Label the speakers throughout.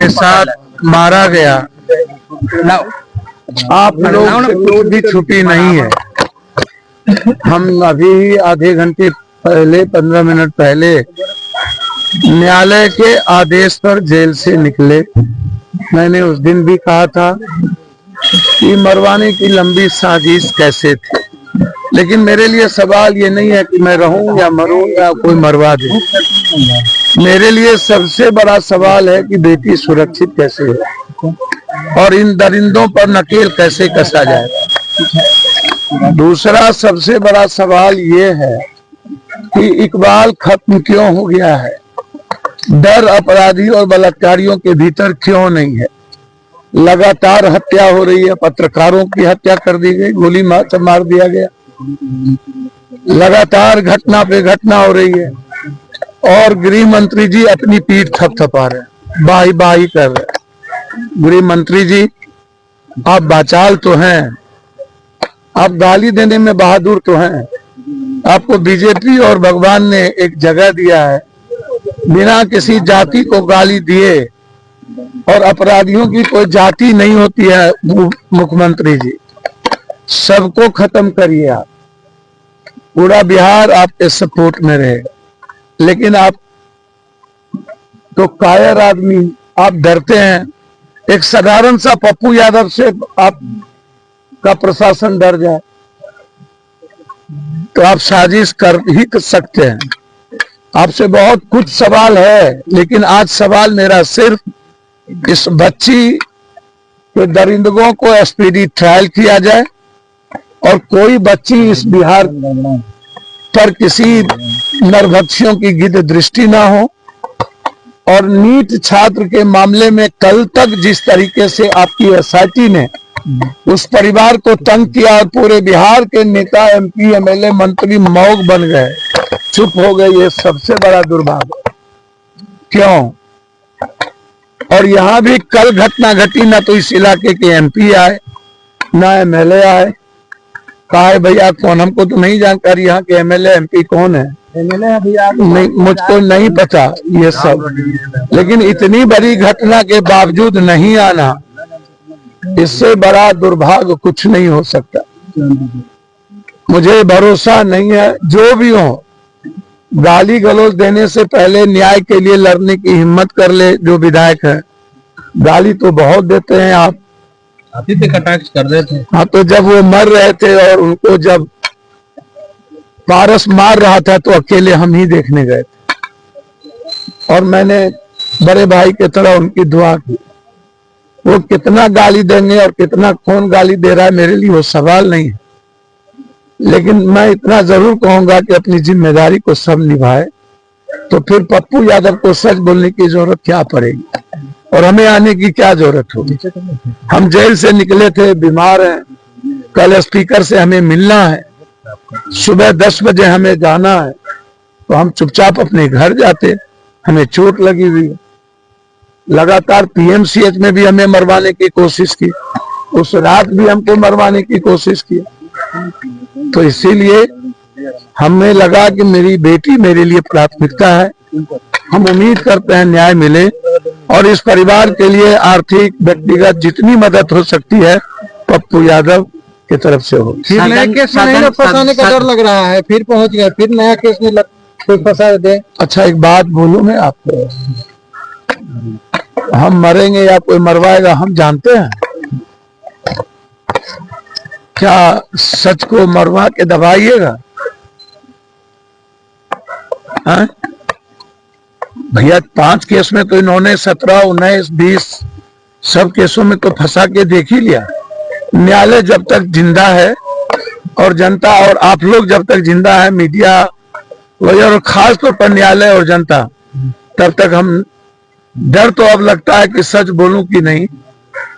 Speaker 1: के साथ मारा गया, आप लोग से कुछ भी छुपी नहीं है। हम अभी आधे घंटे पहले 15 मिनट पहले न्यायालय के आदेश पर जेल से निकले। मैंने उस दिन भी कहा था कि मरवाने की लंबी साजिश कैसे थी, लेकिन मेरे लिए सवाल ये नहीं है कि मैं रहूं या मरूं या कोई मरवा दे। मेरे लिए सबसे बड़ा सवाल है कि बेटी सुरक्षित कैसे है और इन दरिंदों पर नकेल कैसे कसा जाए। दूसरा सबसे बड़ा सवाल ये है कि इकबाल खत्म क्यों हो गया है, डर अपराधी और बलात्कारियों के भीतर क्यों नहीं है। लगातार हत्या हो रही है, पत्रकारों की हत्या कर दी गई, गोली मार दिया गया, लगातार घटना पे घटना हो रही है और गृह मंत्री जी अपनी पीठ थपथपा रहे हैं, बाही बाही कर रहे हैं। गृह मंत्री जी आप बाचाल तो हैं, आप गाली देने में बहादुर तो हैं, आपको बीजेपी और भगवान ने एक जगह दिया है, बिना किसी जाति को गाली दिए, और अपराधियों की कोई जाति नहीं होती है। मुख्यमंत्री जी सबको खत्म करिए, आप पूरा बिहार आपके सपोर्ट में रहे, लेकिन आप तो कायर आदमी, आप डरते हैं। एक साधारण सा पप्पू यादव से आप का प्रशासन डर जाए तो आप साजिश कर ही सकते हैं। आपसे बहुत कुछ सवाल है, लेकिन आज सवाल मेरा सिर्फ इस बच्ची के दरिंदगों को स्पीडी ट्रायल किया जाए और कोई बच्ची इस बिहार पर किसी नरभक्षियों की गिद्ध दृष्टि ना हो। और नीट छात्र के मामले में कल तक जिस तरीके से आपकी एसआईटी ने उस परिवार को तंग किया और पूरे बिहार के नेता, एमपी, एमएलए, मंत्री मौन बन गए, चुप हो गए, ये सबसे बड़ा दुर्भाग्य। क्यों? और यहाँ भी कल घटना घटी, ना तो इस इलाके के एमपी आए ना एमएलए आए। कहा है भैया कौन, हमको तो नहीं जानकारी यहाँ के एमएलए एमपी कौन है, एमएलए भैया नहीं, मुझको नहीं पता ये सब। लेकिन इतनी बड़ी घटना के बावजूद नहीं आना, इससे बड़ा दुर्भाग्य कुछ नहीं हो सकता। मुझे भरोसा नहीं है, जो भी हो गाली गलौज देने से पहले न्याय के लिए लड़ने की हिम्मत कर ले। जो विधायक है गाली तो बहुत देते हैं, आप आदित्य कटाक्ष कर रहे थे। हाँ, तो जब वो मर रहे थे और उनको जब पारस मार रहा था तो अकेले हम ही देखने गए थे और मैंने बड़े भाई की तरह उनकी दुआ की। वो कितना गाली देंगे और कितना कौन गाली दे रहा है मेरे लिए वो सवाल नहीं है, लेकिन मैं इतना जरूर कहूंगा कि अपनी जिम्मेदारी को सब निभाए। तो फिर पप्पू यादव को सच बोलने की जरूरत क्या पड़ेगी और हमें आने की क्या जरूरत होगी। हम जेल से निकले थे, बीमार हैं, कल स्पीकर से हमें मिलना है, सुबह 10 बजे हमें जाना है, तो हम चुपचाप अपने घर जाते। हमें चोट लगी हुई है, लगातार पीएमसीएच में भी हमें मरवाने की कोशिश की, उस रात भी हमको मरवाने की कोशिश की। तो इसीलिए हमें लगा कि मेरी बेटी मेरे लिए प्राथमिकता है। हम उम्मीद करते हैं न्याय मिले और इस परिवार के लिए आर्थिक व्यक्तिगत जितनी मदद हो सकती है पप्पू यादव की तरफ से हो।
Speaker 2: फिर नया केस में नहीं फंसाने का डर लग रहा है, फिर पहुंच गए, फिर नया केस में कोई फंसा दे।
Speaker 1: अच्छा एक बात बोलूं मैं आपको, हम मरेंगे या कोई मरवाएगा हम जानते हैं क्या? सच को मरवा के दबाइएगा? भैया 5 केस में तो इन्होंने 17, 19, 20 सब केसों में तो फंसा के देख ही लिया। न्यायालय जब तक जिंदा है और जनता और आप लोग जब तक जिंदा है, मीडिया और खास तौर पर न्यायालय और जनता, तब तक हम डर तो अब लगता है कि सच बोलूं कि नहीं।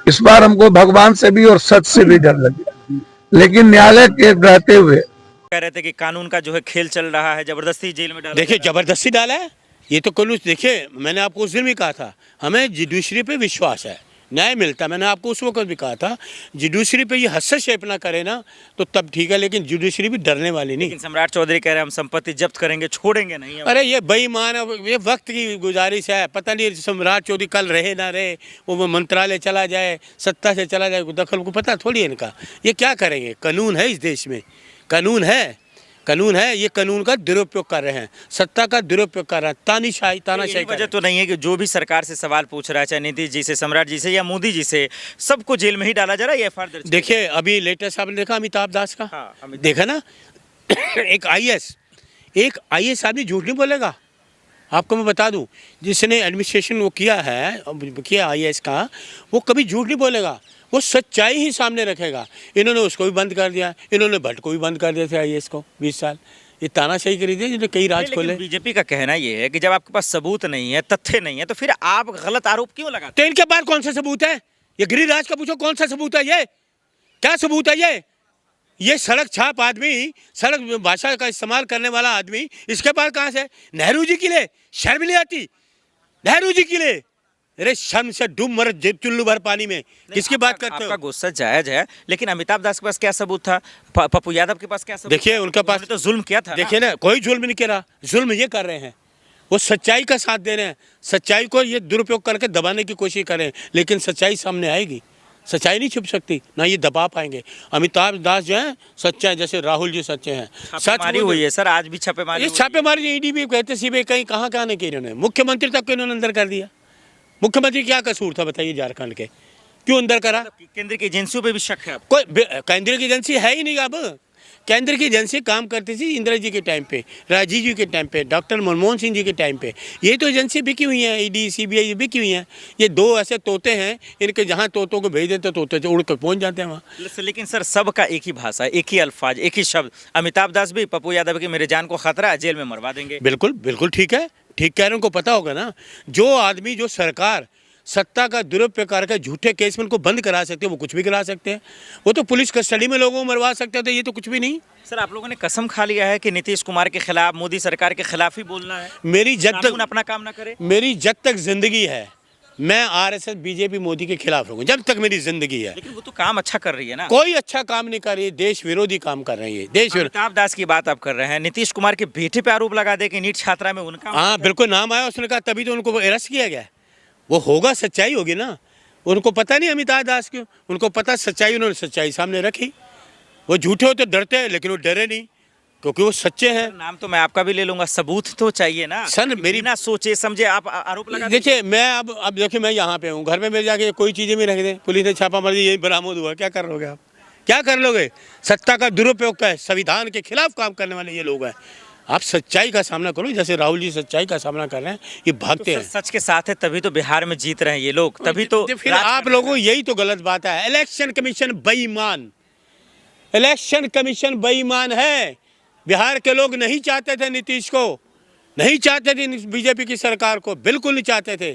Speaker 1: इस बार हमको भगवान से भी और सच से भी डर लगे, लेकिन न्यायालय के रहते हुए
Speaker 3: कह रहे थे कि कानून का जो है खेल चल रहा है, जबरदस्ती जेल में डाला।
Speaker 4: देखिए जबरदस्ती डाला है ये तो कल, देखिए मैंने आपको उस दिन भी कहा था, हमें जुडिशरी पे विश्वास है, न्याय मिलता। मैंने आपको उस वक्त भी कहा था जुडिशरी पे ये हस्तक्षेप ना करे ना तो तब ठीक है, लेकिन जुडिशरी भी डरने वाली नहीं।
Speaker 3: लेकिन सम्राट चौधरी कह रहे हैं हम संपत्ति जब्त करेंगे, छोड़ेंगे नहीं हम।
Speaker 4: अरे ये बेईमान है, ये वक्त की गुजारिश है। पता नहीं सम्राट चौधरी कल रहे ना रहे, वो मंत्रालय चला जाए, सत्ता से चला जाए, दखल को पता थोड़ी है इनका। ये क्या करेंगे? कानून है इस देश में, कानून है, कानून है। ये कानून का दुरुपयोग कर रहे हैं, सत्ता का दुरुपयोग कर रहे हैं, तानाशाही
Speaker 3: वजह तो नहीं है कि जो भी सरकार से सवाल पूछ रहा है, चाहे नीतीश जी से, सम्राट जी से या मोदी जी से, सबको जेल में ही डाला जा रहा है। ये एफआईआर दर्ज
Speaker 4: देखिए अभी लेटेस्ट आपने देखा अमिताभ दास का,
Speaker 3: हाँ, अमिताभ।
Speaker 4: देखा ना एक आईएएस आदमी झूठ नहीं बोलेगा। आपको मैं बता दूं, जिसने एडमिनिस्ट्रेशन वो किया आईएएस का, वो कभी झूठ नहीं बोलेगा, वो सच्चाई ही सामने रखेगा। इन्होंने उसको भी बंद कर दिया, इन्होंने भट्ट को भी बंद कर दिया था आईएएस को 20 साल। ये तानाशाही करी थी जिन्होंने कई राज खोले।
Speaker 3: बीजेपी का कहना ये है कि जब आपके पास सबूत नहीं है, तथ्य नहीं है, तो फिर आप गलत आरोप क्यों लगाते?
Speaker 4: तो इनके पास कौन सा सबूत है? ये गिरिराज का पूछो कौन सा सबूत है? ये क्या सबूत है? ये सड़क छाप आदमी, सड़क भाषा का इस्तेमाल करने वाला आदमी, इसके पास कहाँ से? नेहरू जी के लिए शर्म नहीं आती? नेहरू जी के लिए, अरे शर्म से डूब मर चुल्लू भर पानी में। किसकी बात करते हो?
Speaker 3: आपका गुस्सा जायज है, लेकिन अमिताभ दास के पास क्या सबूत था? पप्पू यादव के पास क्या सबूत?
Speaker 4: देखिए उनके पास
Speaker 3: तो जुल्म किया था।
Speaker 4: देखिए ना, कोई जुल्म नहीं करा, जुल्म ये कर रहे हैं, वो सच्चाई का साथ दे रहे हैं, सच्चाई को ये दुरुपयोग करके दबाने की कोशिश कर रहे हैं। लेकिन सच्चाई सामने आएगी, सच्चाई नहीं छुप सकती, ना ये दबा पाएंगे। अमिताभ दास जो है सच्चे हैं, जैसे राहुल जी सच्चे हैं।
Speaker 3: छापेमारी हुई है सर, आज भी छापेमारी।
Speaker 4: ये छापेमारी ईडी भी कहते सीबीआई कहीं कहाँ नहीं की इन्होंने, मुख्यमंत्री तक को इन्होंने अंदर कर दिया। मुख्यमंत्री क्या कसूर था बताइए झारखंड के, क्यों अंदर करा?
Speaker 3: केंद्र की एजेंसियों पे भी शक है?
Speaker 4: कोई केंद्र की एजेंसी है ही नहीं। अब केंद्र की एजेंसी काम करती थी इंदिरा जी के टाइम पे, राजीव जी के टाइम पे, डॉक्टर मनमोहन सिंह जी के टाइम पे। ये तो एजेंसी बिकी हुई है, ईडी सीबीआई बिकी हुई है। ये दो ऐसे तोते हैं, इनके जहाँ तोतों को भेज देते तोते उड़ कर पहुँच जाते हैं वहाँ।
Speaker 3: लेकिन सर सबका एक ही भाषा, एक ही अल्फाज, एक ही शब्द। अमिताभ दास भी पप्पू यादव की मेरे जान को खतरा है, जेल में मरवा देंगे।
Speaker 4: बिल्कुल बिल्कुल ठीक है, ठीक कह रहे हैं। उनको पता होगा ना, जो आदमी, जो सरकार सत्ता का दुरुपयोग करके झूठे केस में उनको बंद करा सकते हैं, वो कुछ भी करा सकते हैं। वो तो पुलिस कस्टडी में लोगों को मरवा सकते हैं, तो ये तो कुछ भी नहीं।
Speaker 3: सर आप लोगों ने कसम खा लिया है कि नीतीश कुमार के खिलाफ, मोदी सरकार के खिलाफ ही बोलना है।
Speaker 4: मेरी जब तक
Speaker 3: अपना काम ना करे,
Speaker 4: मेरी जब तक जिंदगी है, मैं आरएसएस बीजेपी मोदी के खिलाफ रहूंगा, जब तक मेरी जिंदगी है।
Speaker 3: लेकिन वो तो काम अच्छा कर रही है ना।
Speaker 4: कोई अच्छा काम नहीं कर रही है, देश विरोधी काम कर रही है, देश विरोधी।
Speaker 3: अमिताभ दास की बात आप कर रहे हैं, नीतीश कुमार के बेटे पे आरोप लगा दे कि नीट छात्रा में उनका।
Speaker 4: हाँ बिल्कुल, नाम आया उसने कहा, तभी तो उनको अरेस्ट किया गया। वो होगा, सच्चाई होगी ना। उनको पता नहीं अमिताभ दास क्यों, उनको पता सच्चाई, उन्होंने सच्चाई सामने रखी। वो झूठे होते डरते हैं, लेकिन वो डरे नहीं क्योंकि वो सच्चे हैं।
Speaker 3: नाम तो मैं आपका भी ले लूंगा, सबूत तो चाहिए ना
Speaker 4: सर। मेरी
Speaker 3: ना सोचे समझे आप आरोप लगा।
Speaker 4: देखिए मैं अब देखिए मैं यहाँ पे हूँ, घर में मेरे जाके कोई चीज़ें भी रख दें, पुलिस ने छापा मार दी, यही बरामद हुआ, क्या कर लोगे आप? क्या कर लोगे? सत्ता का दुरुपयोग का है, संविधान के खिलाफ काम करने वाले ये लोग हैं। आप सच्चाई का सामना करो, जैसे राहुल जी सच्चाई का सामना कर रहे हैं, ये भागते हैं।
Speaker 3: सच के साथ है, तभी तो बिहार में जीत रहे हैं ये लोग, तभी तो
Speaker 4: फिर आप लोगों, यही तो गलत बात है। इलेक्शन कमीशन बेईमान, इलेक्शन कमीशन बेईमान है। बिहार के लोग नहीं चाहते थे नीतीश को, नहीं चाहते थे बीजेपी की सरकार को, बिल्कुल नहीं चाहते थे।